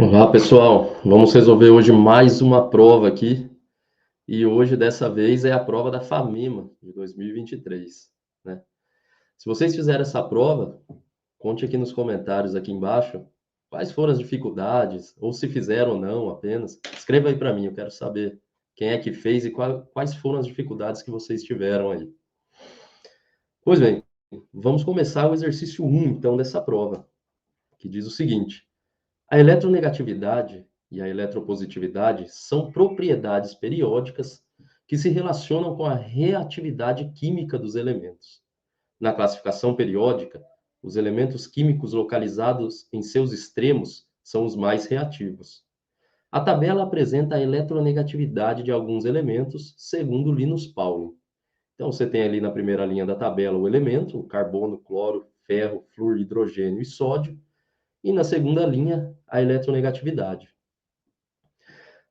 Olá, pessoal. Vamos resolver hoje mais uma prova aqui. E hoje, dessa vez, é a prova da FAMEMA de 2023, né? Se vocês fizeram essa prova, conte aqui nos comentários aqui embaixo quais foram as dificuldades, ou se fizeram ou não apenas. Escreva aí para mim, eu quero saber quem é que fez e quais foram as dificuldades que vocês tiveram aí. Pois bem, vamos começar o exercício 1, então, dessa prova, que diz o seguinte: a eletronegatividade e a eletropositividade são propriedades periódicas que se relacionam com a reatividade química dos elementos. Na classificação periódica, os elementos químicos localizados em seus extremos são os mais reativos. A tabela apresenta a eletronegatividade de alguns elementos, segundo Linus Pauling. Então, você tem ali na primeira linha da tabela o elemento, o carbono, cloro, ferro, flúor, hidrogênio e sódio, e na segunda linha, a eletronegatividade.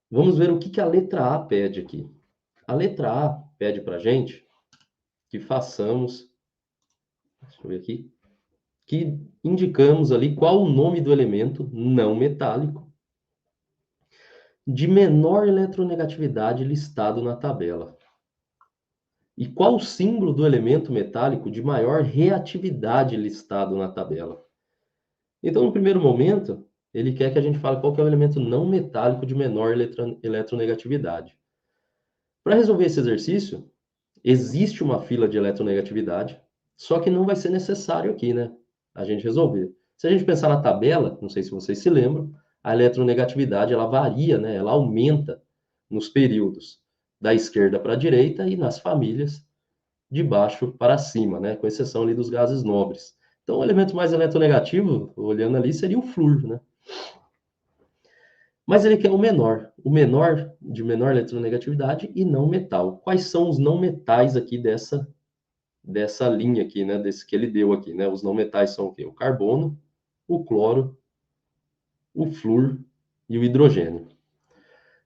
Vamos ver o que a letra A pede aqui. A letra A pede para a gente que façamos, deixa eu ver aqui, que indicamos ali qual o nome do elemento não metálico de menor eletronegatividade listado na tabela. E qual o símbolo do elemento metálico de maior reatividade listado na tabela. Então, no primeiro momento, ele quer que a gente fale qual que é o elemento não metálico de menor eletronegatividade. Para resolver esse exercício, existe uma fila de eletronegatividade, só que não vai ser necessário aqui, né? A gente resolver. Se a gente pensar na tabela, não sei se vocês se lembram, a eletronegatividade ela varia, né? Ela aumenta nos períodos da esquerda para a direita e nas famílias de baixo para cima, né? Com exceção ali dos gases nobres. Então, o elemento mais eletronegativo, olhando ali, seria o flúor, né? Mas ele quer o menor de menor eletronegatividade e não metal. Quais são os não metais aqui dessa linha aqui, né? Desse que ele deu aqui, né? Os não metais são o quê? O carbono, o cloro, o flúor e o hidrogênio.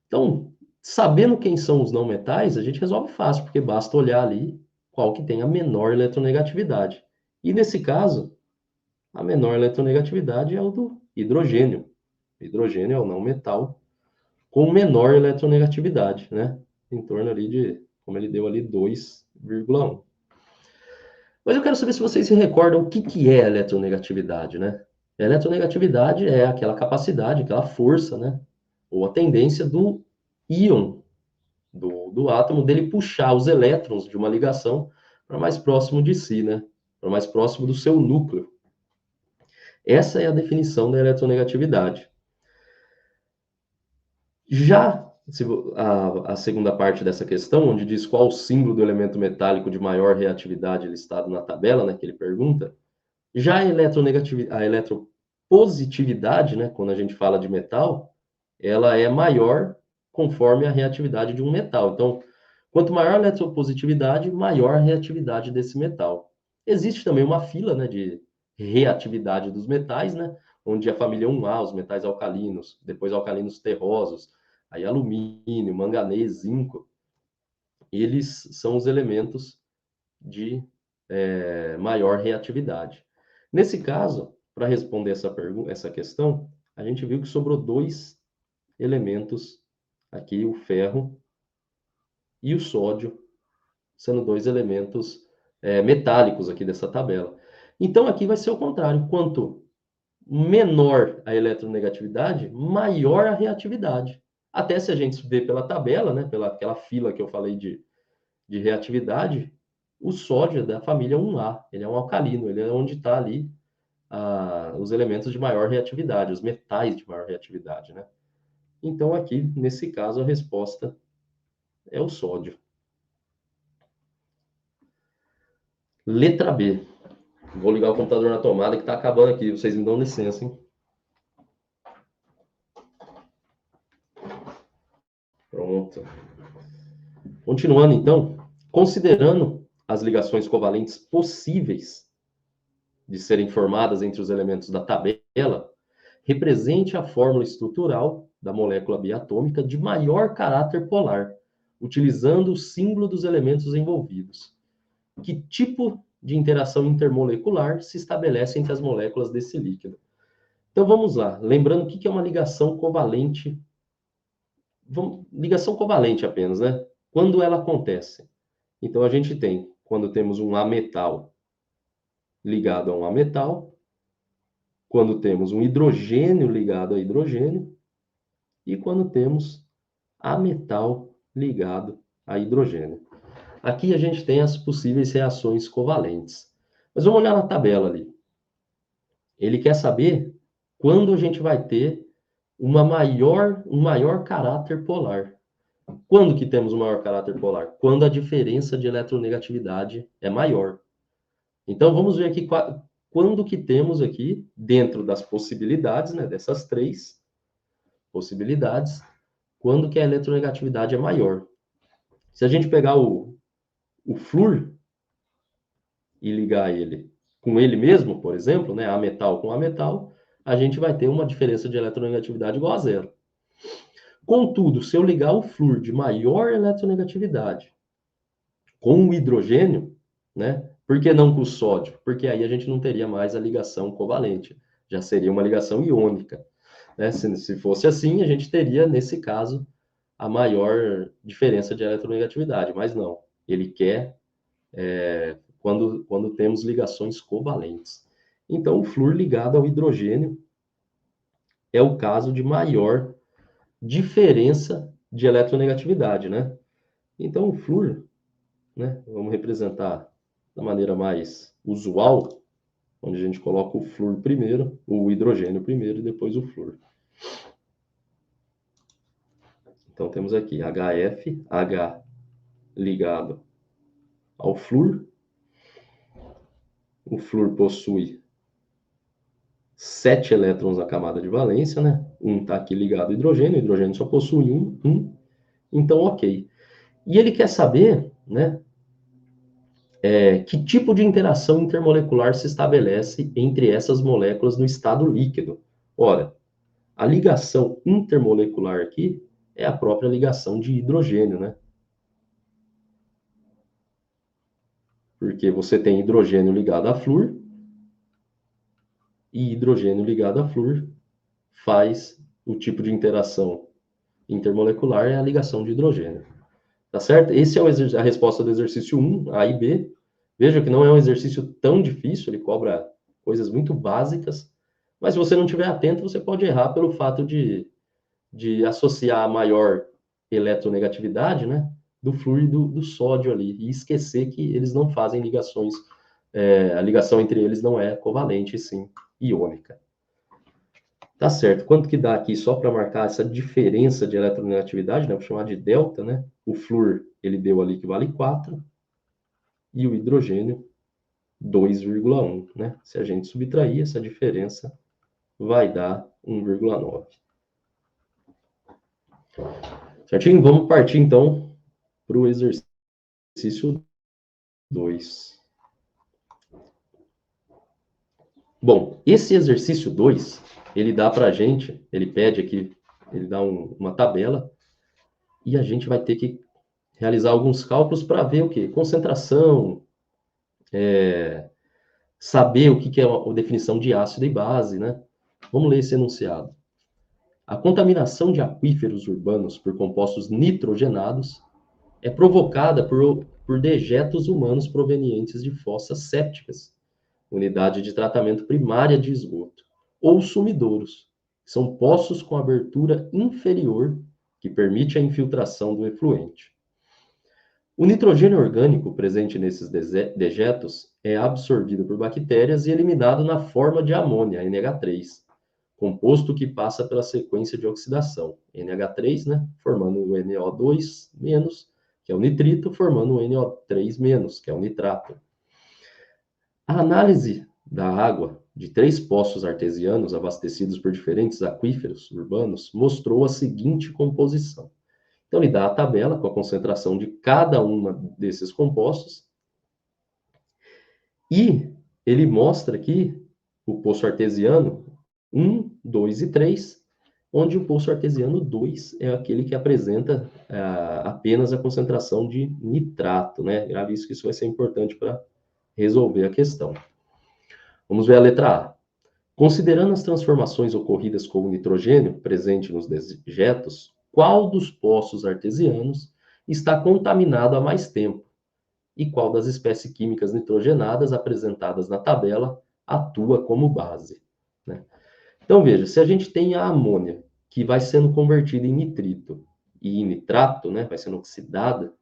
Então, sabendo quem são os não metais, a gente resolve fácil, porque basta olhar ali qual que tem a menor eletronegatividade. E nesse caso, a menor eletronegatividade é o do hidrogênio. O hidrogênio é o não metal com menor eletronegatividade, né? Em torno ali de, como ele deu ali, 2,1. Mas eu quero saber se vocês se recordam o que é a eletronegatividade, né? A eletronegatividade é aquela capacidade, aquela força, né? Ou a tendência do íon, do átomo, dele puxar os elétrons de uma ligação para mais próximo de si, né? Para mais próximo do seu núcleo. Essa é a definição da eletronegatividade. Já a segunda parte dessa questão, onde diz qual o símbolo do elemento metálico de maior reatividade listado na tabela, né, que ele pergunta, já a eletropositividade, né, quando a gente fala de metal, ela é maior conforme a reatividade de um metal. Então, quanto maior a eletropositividade, maior a reatividade desse metal. Existe também uma fila, né, de reatividade dos metais, né, onde a família 1A, os metais alcalinos, depois alcalinos terrosos, aí alumínio, manganês, zinco, eles são os elementos de maior reatividade. Nesse caso, para responder essa questão, a gente viu que sobrou dois elementos aqui, o ferro e o sódio, sendo dois elementos metálicos aqui dessa tabela. Então, aqui vai ser o contrário. Quanto menor a eletronegatividade, maior a reatividade. Até se a gente ver pela tabela, né, pela aquela fila que eu falei de reatividade, o sódio é da família 1A, ele é um alcalino, ele é onde está ali os elementos de maior reatividade, os metais de maior reatividade, né? Então, aqui, nesse caso, a resposta é o sódio. Letra B. Vou ligar o computador na tomada que está acabando aqui. Vocês me dão licença, hein? Pronto. Continuando, então. Considerando as ligações covalentes possíveis de serem formadas entre os elementos da tabela, represente a fórmula estrutural da molécula biatômica de maior caráter polar, utilizando o símbolo dos elementos envolvidos. Que tipo de interação intermolecular se estabelece entre as moléculas desse líquido? Então, vamos lá. Lembrando o que é uma ligação covalente. Ligação covalente apenas, né? Quando ela acontece? Então, a gente tem, quando temos um ametal ligado a um ametal, quando temos um hidrogênio ligado a hidrogênio, e quando temos ametal ligado a hidrogênio. Aqui a gente tem as possíveis reações covalentes. Mas vamos olhar na tabela ali. Ele quer saber quando a gente vai ter um maior caráter polar. Quando que temos um maior caráter polar? Quando a diferença de eletronegatividade é maior. Então, vamos ver aqui quando que temos aqui, dentro das possibilidades, né, dessas três possibilidades, quando que a eletronegatividade é maior. Se a gente pegar o flúor e ligar ele com ele mesmo, por exemplo, né, ametal com ametal, a gente vai ter uma diferença de eletronegatividade igual a zero. Contudo, se eu ligar o flúor de maior eletronegatividade com o hidrogênio, né, por que não com o sódio? Porque aí a gente não teria mais a ligação covalente, já seria uma ligação iônica. Né? Se fosse assim, a gente teria, nesse caso, a maior diferença de eletronegatividade, mas não. Ele quer quando temos ligações covalentes. Então, o flúor ligado ao hidrogênio é o caso de maior diferença de eletronegatividade, né? Então, o flúor, né, vamos representar da maneira mais usual, onde a gente coloca o flúor primeiro, o hidrogênio primeiro e depois o flúor. Então, temos aqui HF, H ligado ao flúor. O flúor possui 7 elétrons na camada de valência, né? Um está aqui ligado ao hidrogênio, o hidrogênio só possui um. Então, ok. E ele quer saber, né, que tipo de interação intermolecular se estabelece entre essas moléculas no estado líquido. Ora, a ligação intermolecular aqui é a própria ligação de hidrogênio, né? Porque você tem hidrogênio ligado a flúor, e hidrogênio ligado a flúor faz o tipo de interação intermolecular, é a ligação de hidrogênio. Tá certo? Esse é a resposta do exercício 1, A e B. Veja que não é um exercício tão difícil, ele cobra coisas muito básicas, mas se você não estiver atento, você pode errar pelo fato de associar a maior eletronegatividade, né, do flúor e do sódio ali, e esquecer que eles não fazem ligações, a ligação entre eles não é covalente, sim iônica. Tá certo. Quanto que dá aqui, só para marcar essa diferença de eletronegatividade, né? Vou chamar de delta, né? O flúor, ele deu ali que vale 4, e o hidrogênio, 2,1, né? Se a gente subtrair, essa diferença vai dar 1,9. Certinho? Vamos partir, então, para o exercício 2. Bom, esse exercício 2, ele dá para a gente, ele pede aqui, ele dá uma tabela, e a gente vai ter que realizar alguns cálculos para ver o quê? Concentração, saber o que é a definição de ácido e base, né? Vamos ler esse enunciado. A contaminação de aquíferos urbanos por compostos nitrogenados é provocada por dejetos humanos provenientes de fossas sépticas, unidade de tratamento primária de esgoto, ou sumidouros, que são poços com abertura inferior que permite a infiltração do efluente. O nitrogênio orgânico presente nesses dejetos é absorvido por bactérias e eliminado na forma de amônia, NH3, composto que passa pela sequência de oxidação, NH3, né, formando o NO2-, que é o nitrito, formando o NO3-, que é o nitrato. A análise da água de 3 poços artesianos abastecidos por diferentes aquíferos urbanos mostrou a seguinte composição. Então, ele dá a tabela com a concentração de cada uma desses compostos e ele mostra aqui o poço artesiano 1, 2 e 3, onde o poço artesiano 2 é aquele que apresenta apenas a concentração de nitrato, né? Grave isso, que isso vai ser importante para resolver a questão. Vamos ver a letra A. Considerando as transformações ocorridas com o nitrogênio presente nos dejetos, qual dos poços artesianos está contaminado há mais tempo? E qual das espécies químicas nitrogenadas apresentadas na tabela atua como base? Né? Então, veja, se a gente tem a amônia, que vai sendo convertida em nitrito e em nitrato, né, vai sendo oxidada,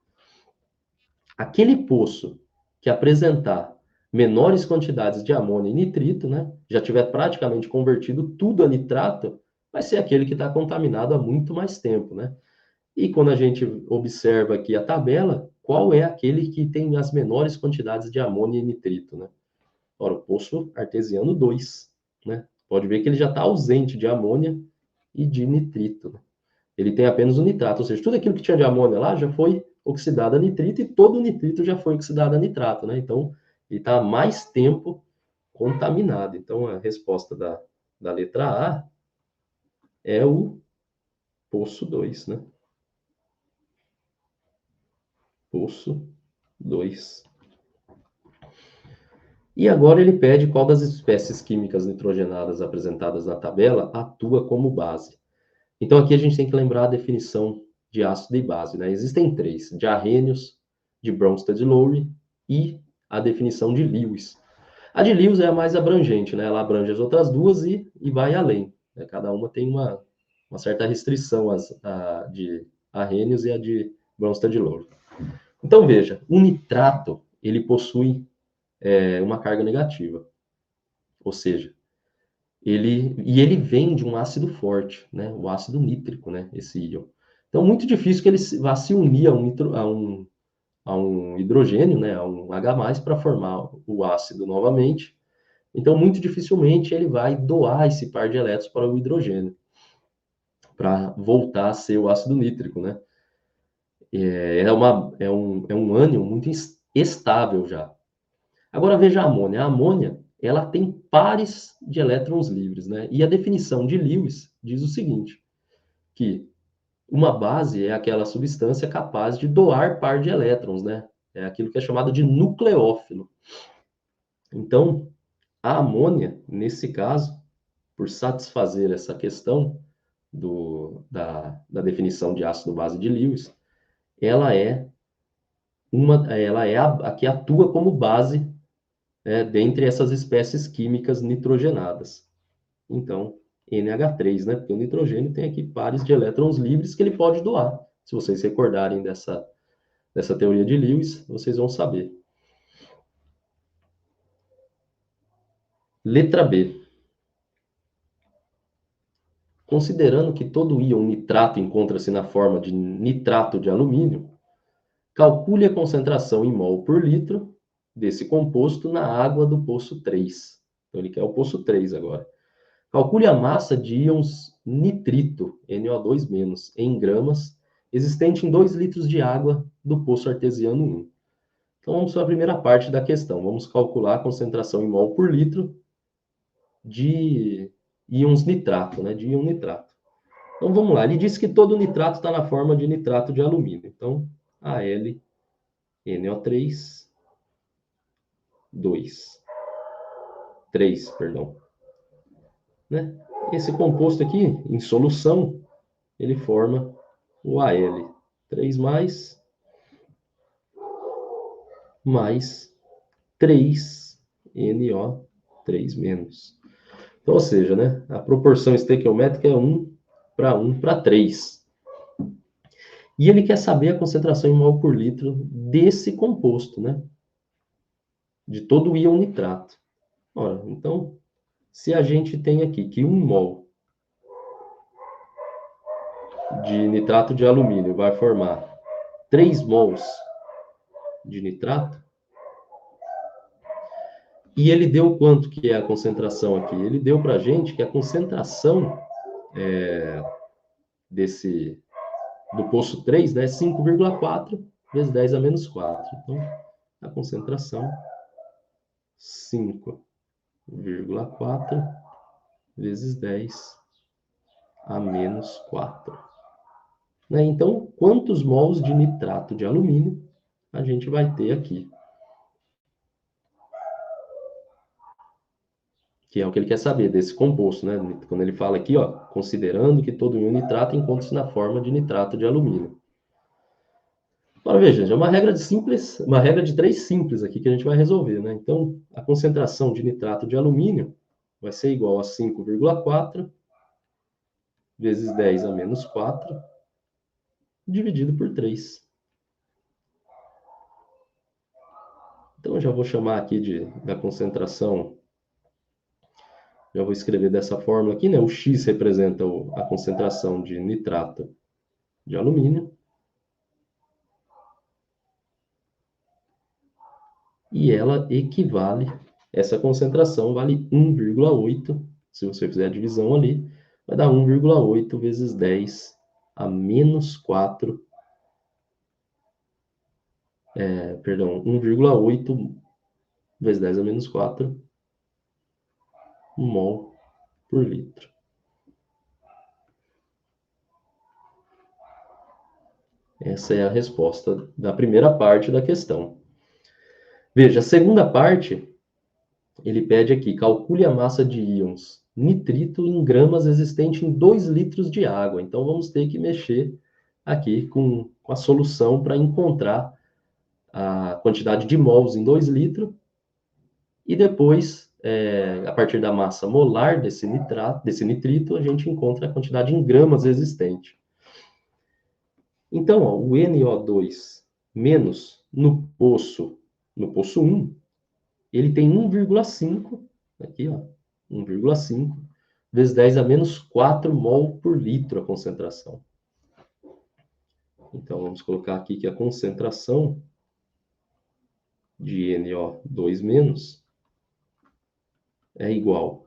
aquele poço que apresentar menores quantidades de amônia e nitrito, né, já tiver praticamente convertido tudo a nitrato, vai ser aquele que está contaminado há muito mais tempo, né? E quando a gente observa aqui a tabela, qual é aquele que tem as menores quantidades de amônia e nitrito, né? Ora, o poço artesiano 2, né? Pode ver que ele já está ausente de amônia e de nitrito, né? Ele tem apenas o nitrato, ou seja, tudo aquilo que tinha de amônia lá já foi oxidado a nitrito e todo o nitrito já foi oxidado a nitrato, né? Então, ele está há mais tempo contaminado. Então, a resposta da letra A é o poço 2, né? Poço 2. E agora ele pede qual das espécies químicas nitrogenadas apresentadas na tabela atua como base. Então aqui a gente tem que lembrar a definição de ácido e base, né? Existem três: de Arrhenius, de Bronsted-Lowry e a definição de Lewis. A de Lewis é a mais abrangente, né? Ela abrange as outras duas e vai além, né? Cada uma tem uma certa restrição, a de Arrhenius e a de Bronsted-Lowry. Então veja, o nitrato ele possui uma carga negativa, ou seja, ele vem de um ácido forte, né? O ácido nítrico, né? Esse íon. Então, muito difícil que ele vá se unir a um hidrogênio, né? A um H+, para formar o ácido novamente. Então, muito dificilmente ele vai doar esse par de elétrons para o hidrogênio, para voltar a ser o ácido nítrico, né? É um ânion muito estável já. Agora veja a amônia. A amônia, ela tem pares de elétrons livres, né? E a definição de Lewis diz o seguinte, que uma base é aquela substância capaz de doar par de elétrons, né? É aquilo que é chamado de nucleófilo. Então, a amônia, nesse caso, por satisfazer essa questão da definição de ácido-base de Lewis, ela é a que atua como base dentre essas espécies químicas nitrogenadas. Então, NH3, né? Porque o nitrogênio tem aqui pares de elétrons livres que ele pode doar. Se vocês se recordarem dessa teoria de Lewis, vocês vão saber. Letra B. Considerando que todo íon nitrato encontra-se na forma de nitrato de alumínio, calcule a concentração em mol por litro desse composto na água do poço 3. Então, ele quer o poço 3 agora. Calcule a massa de íons nitrito, NO2-, em gramas, existente em 2 litros de água do poço artesiano 1. Então, vamos para a primeira parte da questão. Vamos calcular a concentração em mol por litro de íons nitrato, né? De íon nitrato. Então, vamos lá. Ele disse que todo nitrato está na forma de nitrato de alumínio. Então, AlNO3, 2. 3, perdão. Né? Esse composto aqui, em solução, ele forma o Al. 3 mais 3 NO3 menos. Então, ou seja, né, a proporção estequiométrica é 1 para 1 para 3. E ele quer saber a concentração em mol por litro desse composto, né? De todo o íon nitrato. Ora, então, se a gente tem aqui que 1 mol de nitrato de alumínio vai formar 3 mols de nitrato, e ele deu quanto que é a concentração aqui? Ele deu para a gente que a concentração do poço 3, né, é 5,4 vezes 10 a menos 4. Então, a concentração 5,4 vezes 10 a menos 4. Né? Então, quantos mols de nitrato de alumínio a gente vai ter aqui? que é o que ele quer saber desse composto, né? Quando ele fala aqui, ó, considerando que todo íon nitrato encontra-se na forma de nitrato de alumínio. Agora veja, é uma regra uma regra de 3 simples aqui que a gente vai resolver, né? Então, a concentração de nitrato de alumínio vai ser igual a 5,4 vezes 10 a menos 4 dividido por 3. Então, eu já vou chamar aqui da concentração, já vou escrever dessa fórmula aqui, né? O X representa a concentração de nitrato de alumínio. E ela equivale, essa concentração vale 1,8, se você fizer a divisão ali, vai dar 1,8 vezes 10 a menos 4, perdão, 1,8 vezes 10 a menos 4 mol por litro. Essa é a resposta da primeira parte da questão. Veja, a segunda parte, ele pede aqui, calcule a massa de íons nitrito em gramas existente em 2 litros de água. Então, vamos ter que mexer aqui com a solução para encontrar a quantidade de mols em 2 litros e depois, a partir da massa molar desse nitrito, a gente encontra a quantidade em gramas existente. Então, ó, o NO2 menos no poço 1, ele tem 1,5, aqui, ó, 1,5 vezes 10 a menos 4 mol por litro a concentração. Então, vamos colocar aqui que a concentração de NO2- é igual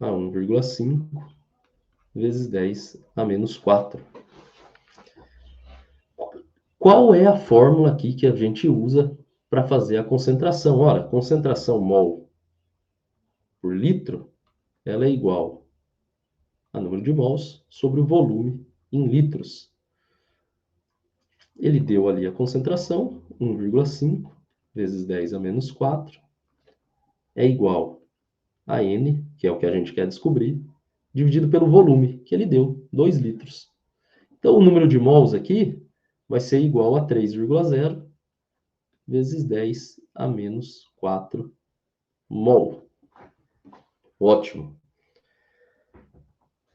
a 1,5 vezes 10 a menos 4. Qual é a fórmula aqui que a gente usa para fazer a concentração? Ora, concentração mol por litro, ela é igual a número de mols sobre o volume em litros. Ele deu ali a concentração, 1,5 vezes 10 a menos 4, é igual a N, que é o que a gente quer descobrir, dividido pelo volume, que ele deu, 2 litros. Então, o número de mols aqui vai ser igual a 3,0 vezes 10 a menos 4 mol. Ótimo.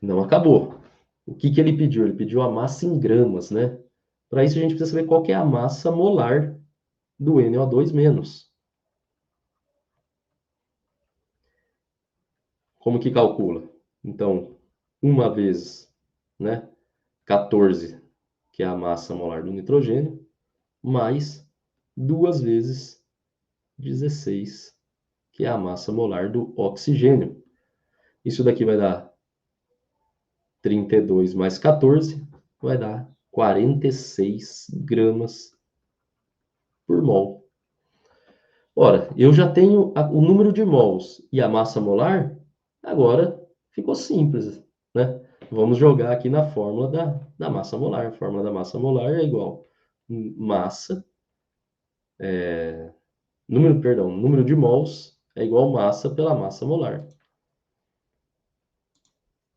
Não acabou. O que ele pediu? Ele pediu a massa em gramas, né? Para isso, a gente precisa saber qual que é a massa molar do NO2-. Como que calcula? Então, uma vez, né, 14, que é a massa molar do nitrogênio, mais 2 vezes 16, que é a massa molar do oxigênio. Isso daqui vai dar 32 mais 14, vai dar 46 gramas por mol. Ora, eu já tenho o número de mols e a massa molar, agora ficou simples, né? Vamos jogar aqui na fórmula da massa molar. A fórmula da massa molar é igual massa, número de mols é igual massa pela massa molar.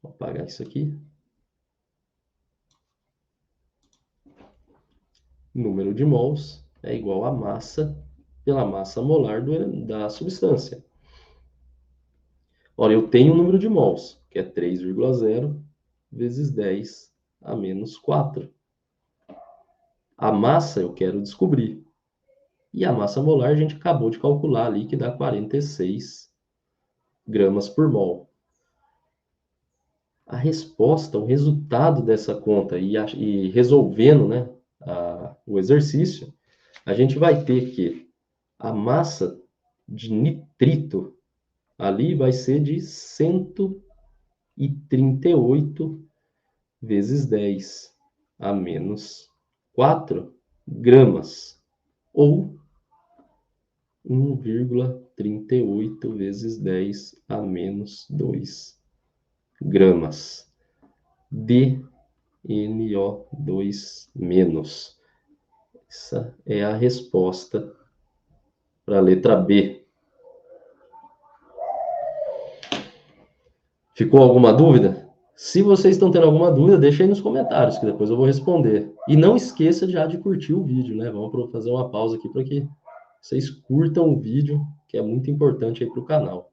Vou apagar isso aqui. Número de mols é igual a massa pela massa molar da substância. Ora, eu tenho o número de mols, que é 3,0 vezes 10 a menos 4. A massa eu quero descobrir. E a massa molar a gente acabou de calcular ali, que dá 46 gramas por mol. A resposta, o resultado dessa conta e resolvendo, né, o exercício, a gente vai ter que a massa de nitrito ali vai ser de 138 vezes 10 a menos 4 gramas, ou 1,38 vezes 10 a menos 2 gramas de NO2-. Essa é a resposta para a letra B. Ficou alguma dúvida? Se vocês estão tendo alguma dúvida, deixa aí nos comentários, que depois eu vou responder. E não esqueça já de curtir o vídeo, né? Vamos fazer uma pausa aqui para que vocês curtam o vídeo, que é muito importante aí para o canal.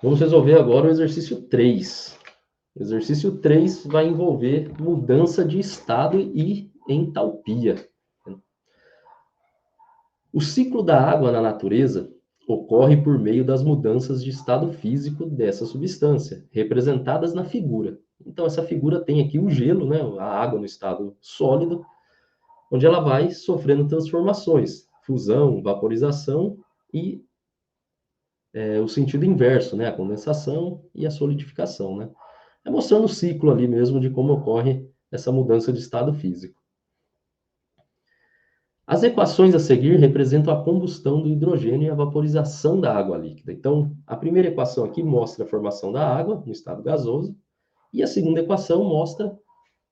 Vamos resolver agora o exercício 3. O exercício 3 vai envolver mudança de estado e entalpia. O ciclo da água na natureza ocorre por meio das mudanças de estado físico dessa substância, representadas na figura. Então, essa figura tem aqui o gelo, né, a água no estado sólido, onde ela vai sofrendo transformações, fusão, vaporização e o sentido inverso, né, a condensação e a solidificação. Né? É mostrando o ciclo ali mesmo de como ocorre essa mudança de estado físico. As equações a seguir representam a combustão do hidrogênio e a vaporização da água líquida. Então, a primeira equação aqui mostra a formação da água no estado gasoso, e a segunda equação mostra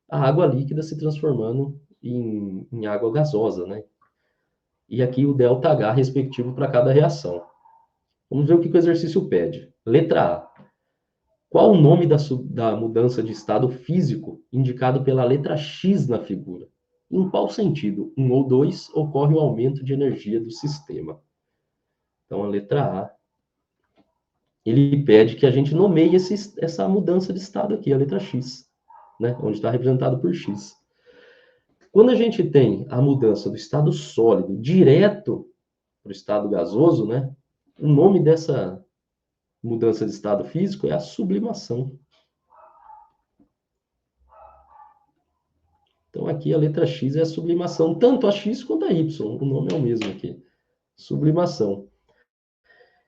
a água líquida se transformando em água gasosa, né? E aqui o ΔH respectivo para cada reação. Vamos ver o que o exercício pede. Letra A. Qual o nome da mudança de estado físico indicado pela letra X na figura? Em qual sentido, 1 ou 2, ocorre o aumento de energia do sistema? Então, a letra A, ele pede que a gente nomeie essa mudança de estado aqui, a letra X, né? Onde está representado por X. Quando a gente tem a mudança do estado sólido direto para o estado gasoso, né? O nome dessa mudança de estado físico é a sublimação. Então, aqui a letra X é a sublimação, tanto a X quanto a Y. O nome é o mesmo aqui. Sublimação.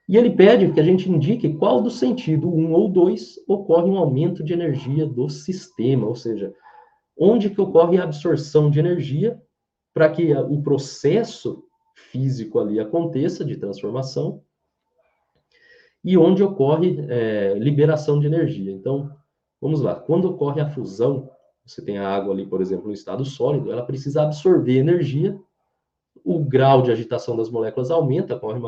E ele pede que a gente indique qual do sentido 1 ou 2 ocorre um aumento de energia do sistema, ou seja, onde que ocorre a absorção de energia para que o processo físico ali aconteça de transformação e onde ocorre liberação de energia. Então, vamos lá. Quando ocorre a fusão, você tem a água ali, por exemplo, no estado sólido, ela precisa absorver energia, o grau de agitação das moléculas aumenta, ocorre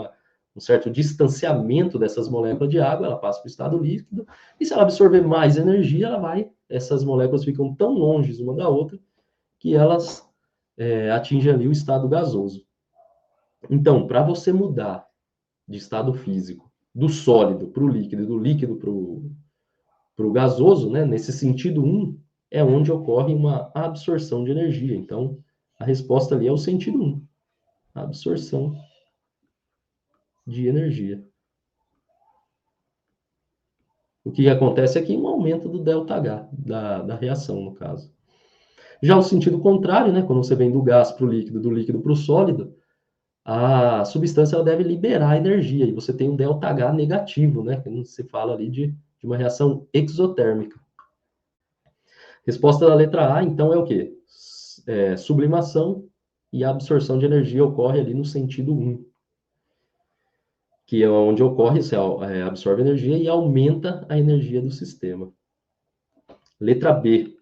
um certo distanciamento dessas moléculas de água, ela passa para o estado líquido, e se ela absorver mais energia, essas moléculas ficam tão longe uma da outra, que elas atingem ali o estado gasoso. Então, para você mudar de estado físico, do sólido para o líquido, do líquido para o gasoso, né, nesse sentido 1, é onde ocorre uma absorção de energia. Então, a resposta ali é o sentido 1, a absorção de energia. O que acontece aqui é um aumento do ΔH, da reação, no caso. Já o sentido contrário, né, quando você vem do gás para o líquido, do líquido para o sólido, a substância ela deve liberar energia, e você tem um ΔH negativo, né, que se fala ali de uma reação exotérmica. Resposta da letra A, então, é o quê? Sublimação e a absorção de energia ocorre ali no sentido 1. Que é onde ocorre, você absorve energia e aumenta a energia do sistema. Letra B.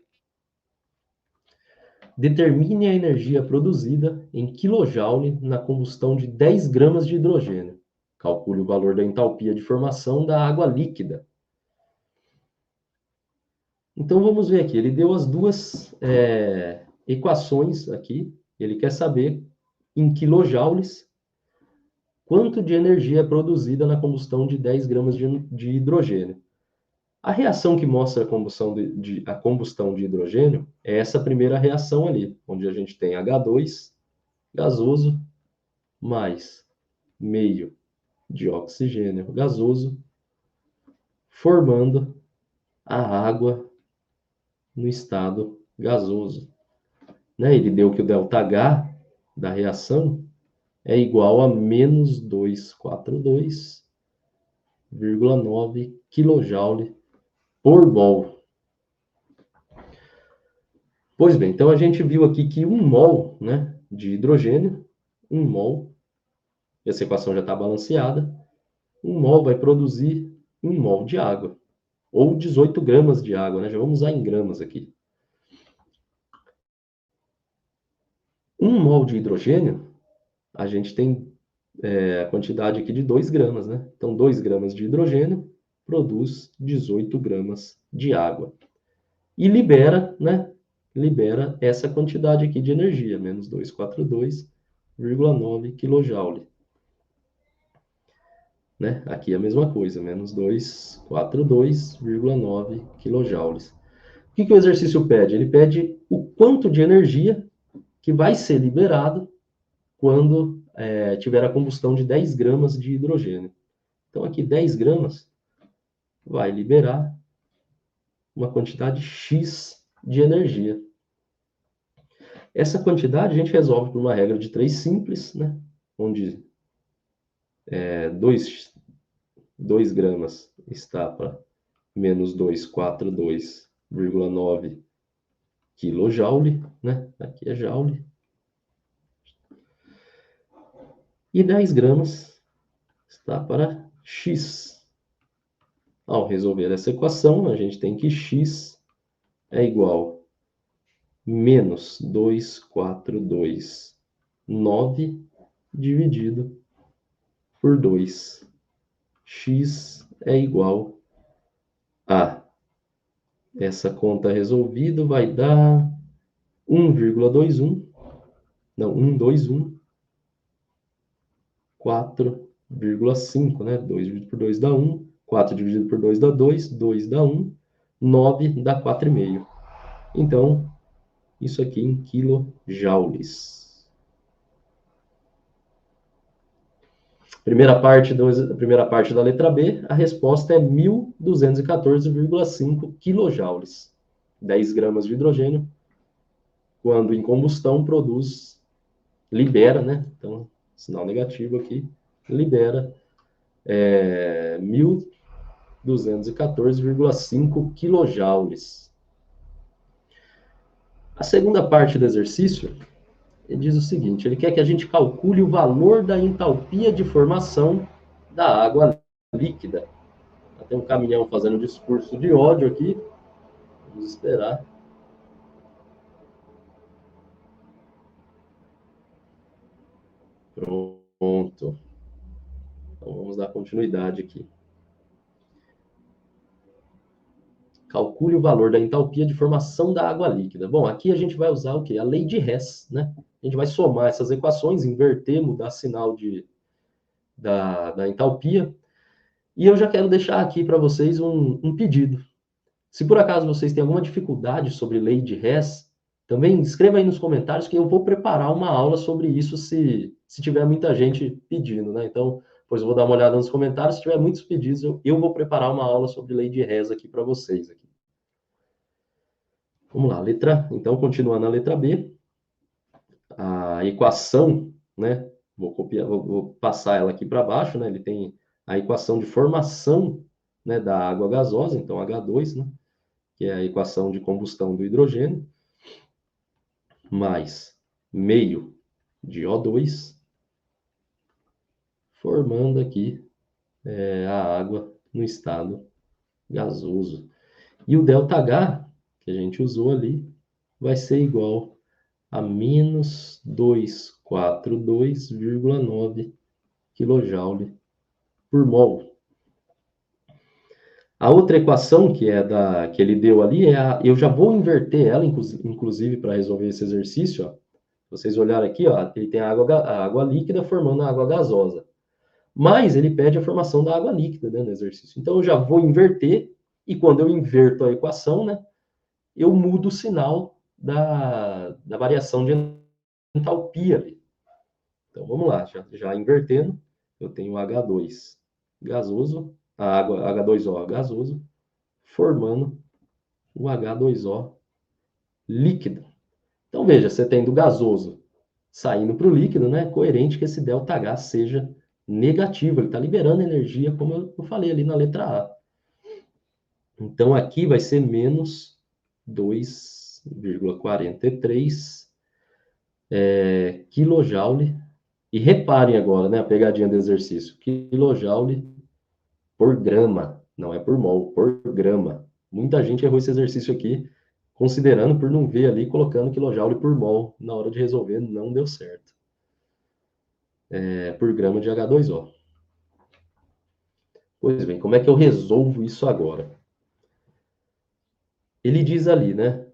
Determine a energia produzida em kJ na combustão de 10 gramas de hidrogênio. Calcule o valor da entalpia de formação da água líquida. Então, vamos ver aqui. Ele deu as duas equações aqui. Ele quer saber, em quilojoules, quanto de energia é produzida na combustão de 10 gramas de hidrogênio. A reação que mostra a combustão de hidrogênio é essa primeira reação ali, onde a gente tem H2 gasoso mais meio de oxigênio gasoso, formando a água no estado gasoso. Né? Ele deu que o ΔH da reação é igual a menos 242,9 kJ por mol. Pois bem, então a gente viu aqui que 1 mol, né, de hidrogênio, 1 mol, essa equação já está balanceada, 1 mol vai produzir 1 mol de água, ou 18 gramas de água, né? Já vamos usar em gramas aqui. 1 mol de hidrogênio, a gente tem a quantidade aqui de 2 gramas, né? Então, 2 gramas de hidrogênio produz 18 gramas de água. E libera, né? Libera essa quantidade aqui de energia, menos 242,9 kJ. Né? Aqui é a mesma coisa, menos 242,9 kJ. O que o exercício pede? Ele pede o quanto de energia que vai ser liberado quando tiver a combustão de 10 gramas de hidrogênio. Então, aqui 10 gramas vai liberar uma quantidade X de energia. Essa quantidade a gente resolve por uma regra de 3 simples, né? Onde 2 gramas está para menos 242,9 kJ, né? Aqui é joule. E 10 gramas está para X. Ao resolver essa equação, a gente tem que X é igual a menos 242,9 dividido por 2. X é igual a... Essa conta resolvida vai dar 1,21. Não, 121. 4,5, né? 2 dividido por 2 dá 1. 4 dividido por 2 dá 2. 2 dá 1. 9 dá 4,5. Então, isso aqui em quilojoules. Primeira parte da letra B, a resposta é 1.214,5 kJ. 10 gramas de hidrogênio, quando em combustão, libera, né? Então, sinal negativo aqui, libera 1.214,5 kJ. A segunda parte do exercício, ele diz o seguinte, ele quer que a gente calcule o valor da entalpia de formação da água líquida. Tem um caminhão fazendo discurso de ódio aqui. Vamos esperar. Pronto. Então, vamos dar continuidade aqui. Calcule o valor da entalpia de formação da água líquida. Bom, aqui a gente vai usar o quê? A lei de Hess, né? A gente vai somar essas equações, inverter, mudar sinal da entalpia. E eu já quero deixar aqui para vocês um pedido. Se por acaso vocês têm alguma dificuldade sobre lei de Hess, também escreva aí nos comentários que eu vou preparar uma aula sobre isso se tiver muita gente pedindo, né? Então, depois eu vou dar uma olhada nos comentários. Se tiver muitos pedidos, eu vou preparar uma aula sobre lei de Hess aqui para vocês. Aqui. Vamos lá, então, continuando a letra B, a equação, né? Vou passar ela aqui para baixo, né? Ele tem a equação de formação, né, da água gasosa, então H2, né? Que é a equação de combustão do hidrogênio, mais meio de O2, formando aqui a água no estado gasoso. E o ΔH, que a gente usou ali, vai ser igual a menos 242,9 kJ por mol. A outra equação que ele deu ali, eu já vou inverter ela, inclusive, para resolver esse exercício. Ó. Vocês olharem aqui, ó, ele tem a água líquida formando a água gasosa. Mas ele pede a formação da água líquida, né, no exercício. Então, eu já vou inverter, e quando eu inverto a equação, né, eu mudo o sinal da variação de entalpia ali. Então, vamos lá, já invertendo, eu tenho H2 gasoso, a água H2O gasoso, formando o H2O líquido. Então, veja, você tem do gasoso saindo para o líquido, né? É coerente que esse ΔH seja negativo, ele está liberando energia, como eu falei ali na letra A. Então, aqui vai ser menos 2,43 kJ. E reparem agora, né, a pegadinha do exercício. KJ por grama, não é por mol, por grama. Muita gente errou esse exercício aqui, considerando por não ver ali, colocando kJ por mol. Na hora de resolver, não deu certo. por grama de H2O. Pois bem, como é que eu resolvo isso agora? Ele diz ali, né?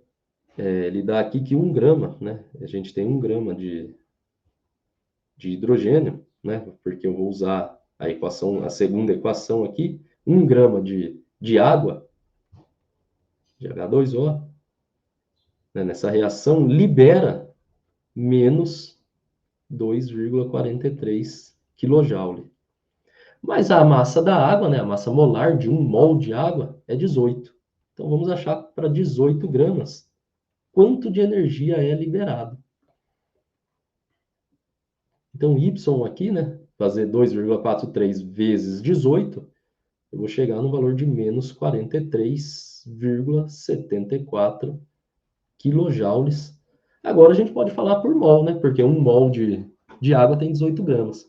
Ele dá aqui que 1 grama, né? A gente tem 1 grama de hidrogênio, né? Porque eu vou usar a equação, a segunda equação aqui, 1 grama de água, de H2O, né? Nessa reação libera menos 2,43 kJ. Mas a massa da água, né? A massa molar de 1 mol de água é 18. Então vamos achar para 18 gramas quanto de energia é liberado. Então, Y aqui, né? Fazer 2,43 vezes 18, eu vou chegar no valor de menos 43,74 quilojoules. Agora a gente pode falar por mol, né? Porque 1 mol de água tem 18 gramas.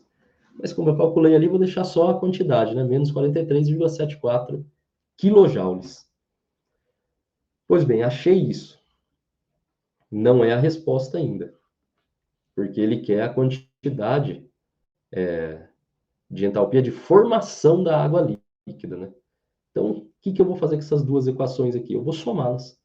Mas como eu calculei ali, vou deixar só a quantidade, né? Menos 43,74 quilojoules. Pois bem, achei isso. Não é a resposta ainda. Porque ele quer a quantidade de entalpia de formação da água líquida, né? Então, o que eu vou fazer com essas duas equações aqui? Eu vou somá-las.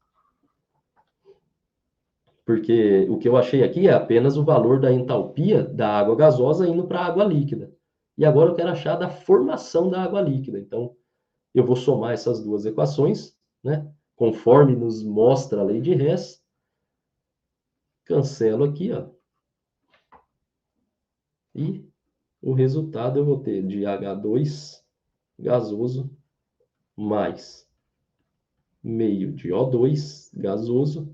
Porque o que eu achei aqui é apenas o valor da entalpia da água gasosa indo para a água líquida. E agora eu quero achar da formação da água líquida. Então, eu vou somar essas duas equações, né? Conforme nos mostra a lei de Hess. Cancelo aqui, ó. E o resultado eu vou ter de H2 gasoso mais meio de O2 gasoso,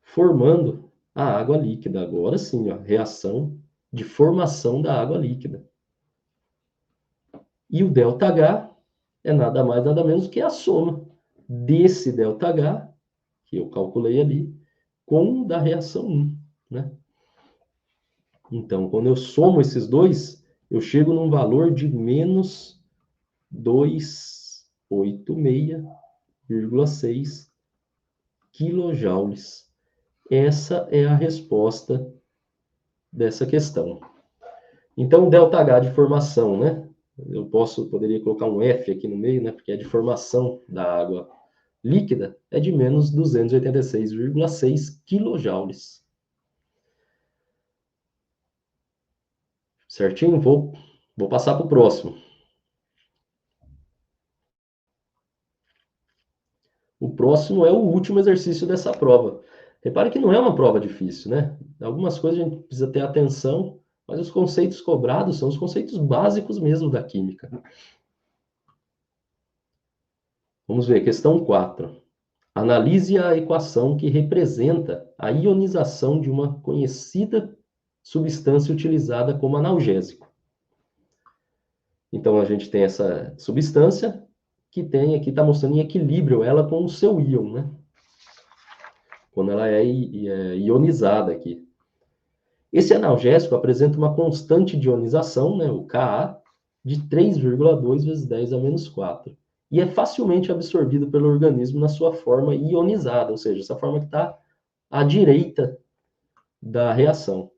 formando a água líquida. Agora sim, ó, reação de formação da água líquida. E o ΔH é nada mais, nada menos que a soma desse ΔH, que eu calculei ali, com o da reação 1, né? Então, quando eu somo esses dois, eu chego num valor de menos 286,6 quilojoules. Essa é a resposta dessa questão. Então, o ΔH de formação, né? Eu poderia colocar um F aqui no meio, né? Porque é de formação da água líquida, é de menos 286,6 quilojoules. Certinho? Vou passar para o próximo. O próximo é o último exercício dessa prova. Repare que não é uma prova difícil, né? Algumas coisas a gente precisa ter atenção, mas os conceitos cobrados são os conceitos básicos mesmo da química. Vamos ver, questão 4. Analise a equação que representa a ionização de uma conhecida substância utilizada como analgésico. Então, a gente tem essa substância que tem aqui, está mostrando em equilíbrio ela com o seu íon, né? Quando ela é ionizada aqui. Esse analgésico apresenta uma constante de ionização, né, o Ka, de 3,2 vezes 10 a menos 4. E é facilmente absorvido pelo organismo na sua forma ionizada, ou seja, essa forma que está à direita da reação.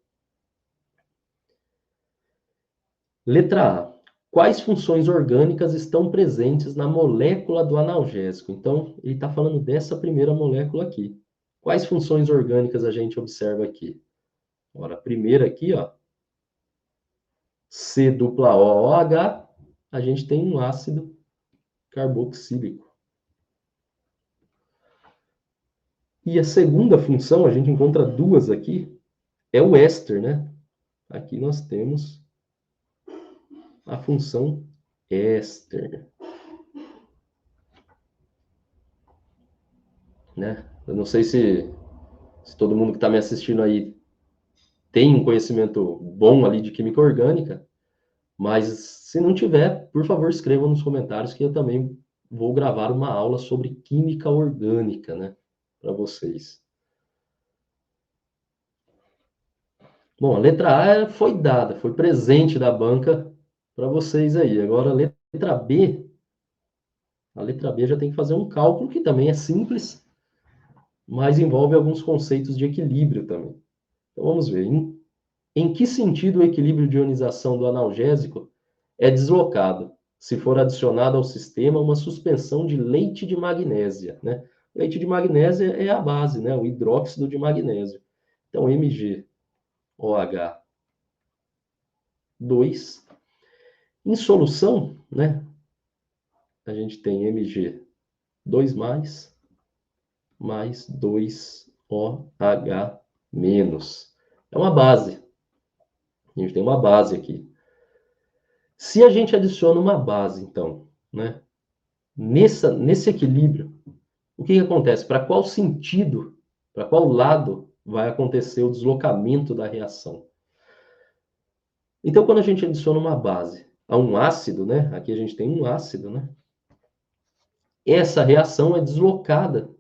Letra A. Quais funções orgânicas estão presentes na molécula do analgésico? Então, ele está falando dessa primeira molécula aqui. Quais funções orgânicas a gente observa aqui? Ora, a primeira aqui, ó, C-OOH, a gente tem um ácido carboxílico. E a segunda função, a gente encontra duas aqui, é o éster, né? Aqui nós temos a função éster, né? Eu não sei se todo mundo que está me assistindo aí tem um conhecimento bom ali de química orgânica, mas se não tiver, por favor, escrevam nos comentários que eu também vou gravar uma aula sobre química orgânica, né, para vocês. Bom, a letra A foi dada, foi presente da banca para vocês aí. Agora, a letra B já tem que fazer um cálculo que também é simples, mas envolve alguns conceitos de equilíbrio também. Então, vamos ver. Em que sentido o equilíbrio de ionização do analgésico é deslocado se for adicionado ao sistema uma suspensão de leite de magnésia, né? Leite de magnésia é a base, né? O hidróxido de magnésio. Então, MgOH2. Em solução, né? A gente tem Mg2 mais 2OH menos. É uma base. A gente tem uma base aqui. Se a gente adiciona uma base, então, né? Nesse equilíbrio, o que acontece? Para qual sentido, para qual lado vai acontecer o deslocamento da reação? Então, quando a gente adiciona uma base a um ácido, né? Aqui a gente tem um ácido, né? Essa reação é deslocada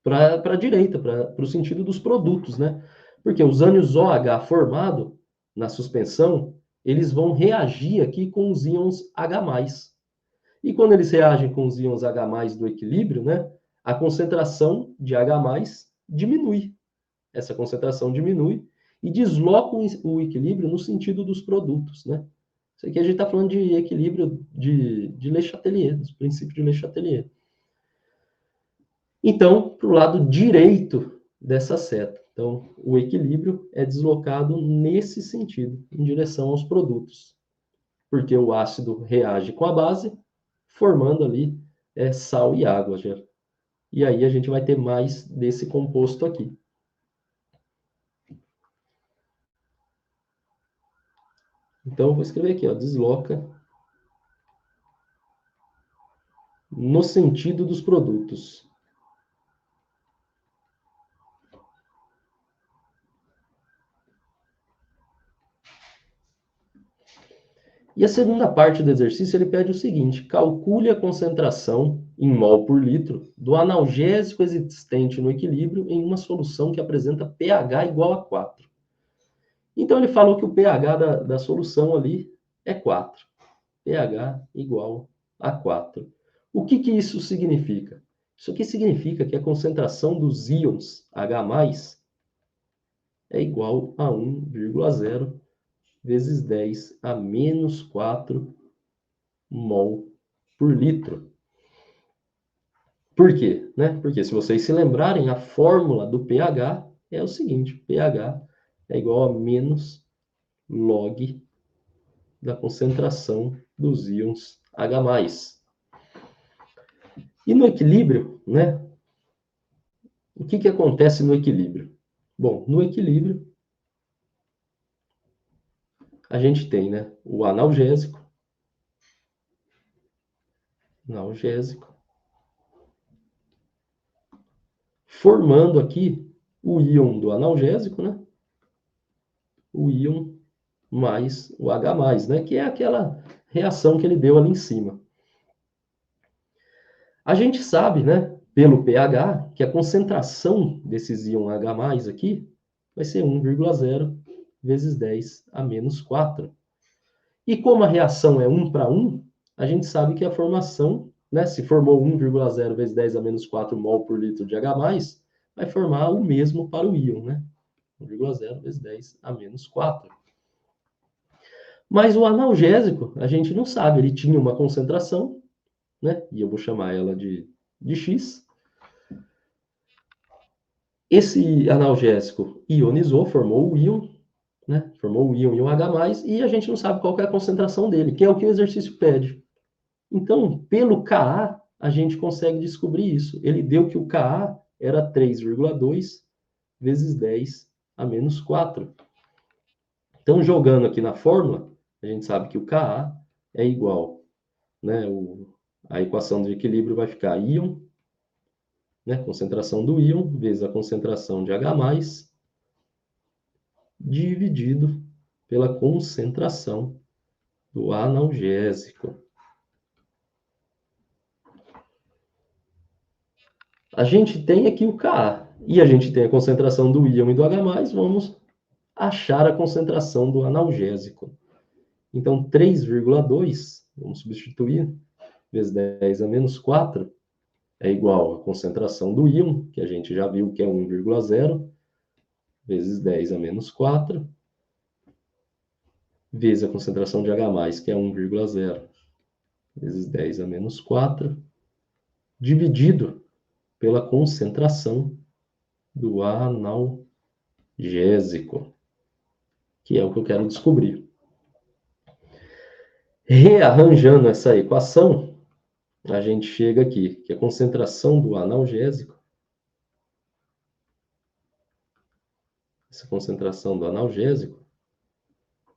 para a direita, para o sentido dos produtos, né? Porque os ânions OH formado na suspensão, eles vão reagir aqui com os íons H+. E quando eles reagem com os íons H+ do equilíbrio, né? A concentração de H+ diminui. Essa concentração diminui e desloca o equilíbrio no sentido dos produtos, né? Isso aqui a gente está falando de equilíbrio de Le Chatelier, dos princípios de Le Chatelier. Então, para o lado direito dessa seta. Então, o equilíbrio é deslocado nesse sentido, em direção aos produtos. Porque o ácido reage com a base, formando ali sal e água. Já. E aí a gente vai ter mais desse composto aqui. Então, eu vou escrever aqui, ó, desloca no sentido dos produtos. E a segunda parte do exercício, ele pede o seguinte: calcule a concentração em mol por litro do analgésico existente no equilíbrio em uma solução que apresenta pH igual a 4. Então, ele falou que o pH da solução ali é 4. pH igual a 4. O que isso significa? Isso aqui significa que a concentração dos íons H+, é igual a 1,0 vezes 10 a menos 4 mol por litro. Por quê? Né? Porque se vocês se lembrarem, a fórmula do pH é o seguinte: pH é igual a menos log da concentração dos íons H+. E no equilíbrio, né? O que acontece no equilíbrio? Bom, no equilíbrio, a gente tem, né, o analgésico, formando aqui o íon do analgésico, né? O íon mais o H+, né? Que é aquela reação que ele deu ali em cima. A gente sabe, né, pelo pH, que a concentração desses íons H+ aqui vai ser 1,0 vezes 10 a menos 4. E como a reação é 1 para 1, a gente sabe que a formação, né, se formou 1,0 vezes 10 a menos 4 mol por litro de H+, vai formar o mesmo para o íon, né? 1,0 vezes 10 a menos 4. Mas o analgésico, a gente não sabe, ele tinha uma concentração, né? E eu vou chamar ela de X. Esse analgésico ionizou, formou o íon, né? Formou o íon e o H+, e a gente não sabe qual é a concentração dele, que é o que o exercício pede. Então, pelo Ka, a gente consegue descobrir isso. Ele deu que o Ka era 3,2 vezes 10 a menos 4. Então, jogando aqui na fórmula, a gente sabe que o Ka é igual, né? A equação de equilíbrio vai ficar íon, né? Concentração do íon, vezes a concentração de H+, dividido pela concentração do analgésico. A gente tem aqui o Ka, e a gente tem a concentração do íon e do H+, vamos achar a concentração do analgésico. Então, 3,2, vamos substituir, vezes 10 a menos 4, é igual à concentração do íon, que a gente já viu que é 1,0, vezes 10 a menos 4, vezes a concentração de H+, que é 1,0, vezes 10 a menos 4, dividido pela concentração do analgésico, que é o que eu quero descobrir. Rearranjando essa equação, a gente chega aqui, que a concentração do analgésico, essa concentração do analgésico,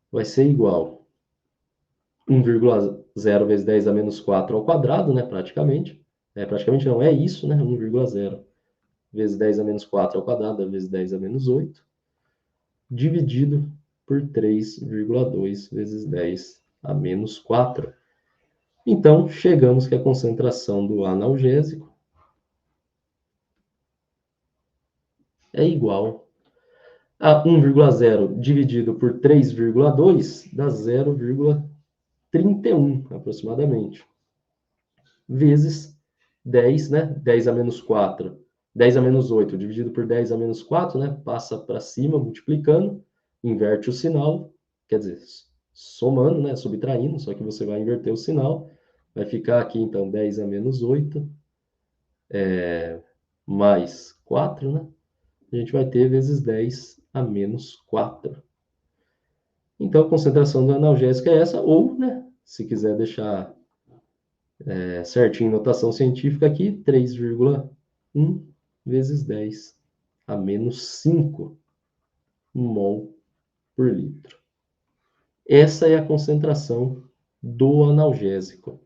vai ser igual a 1,0 vezes 10 a menos 4 ao quadrado, né, praticamente. Praticamente não, é isso, né, 1,0 vezes 10 a menos 4 ao quadrado, vezes 10 a menos 8, dividido por 3,2 vezes 10 a menos 4. Então, chegamos que a concentração do analgésico é igual a 1,0 dividido por 3,2 dá 0,31 aproximadamente, vezes 10, né? 10 a menos 4, 10 a menos 8 dividido por 10 a menos 4, né? Passa para cima multiplicando, inverte o sinal, quer dizer, somando, né? Subtraindo, só que você vai inverter o sinal, vai ficar aqui então 10 a menos 8 mais 4, né? A gente vai ter vezes 10 a menos 4. Então, a concentração do analgésico é essa, ou, né, se quiser deixar certinho notação científica aqui, 3,1 vezes 10 a menos 5 mol por litro. Essa é a concentração do analgésico.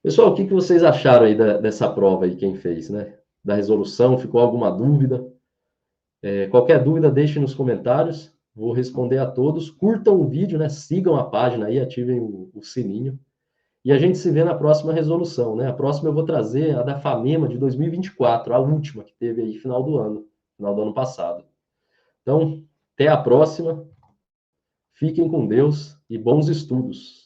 Pessoal, o que vocês acharam aí dessa prova aí, quem fez, né? Da resolução, ficou alguma dúvida? Qualquer dúvida, deixe nos comentários. Vou responder a todos. Curtam o vídeo, né? Sigam a página aí, ativem o sininho. E a gente se vê na próxima resolução, né? A próxima eu vou trazer a da FAMEMA de 2024, a última que teve aí final do ano passado. Então, até a próxima. Fiquem com Deus e bons estudos.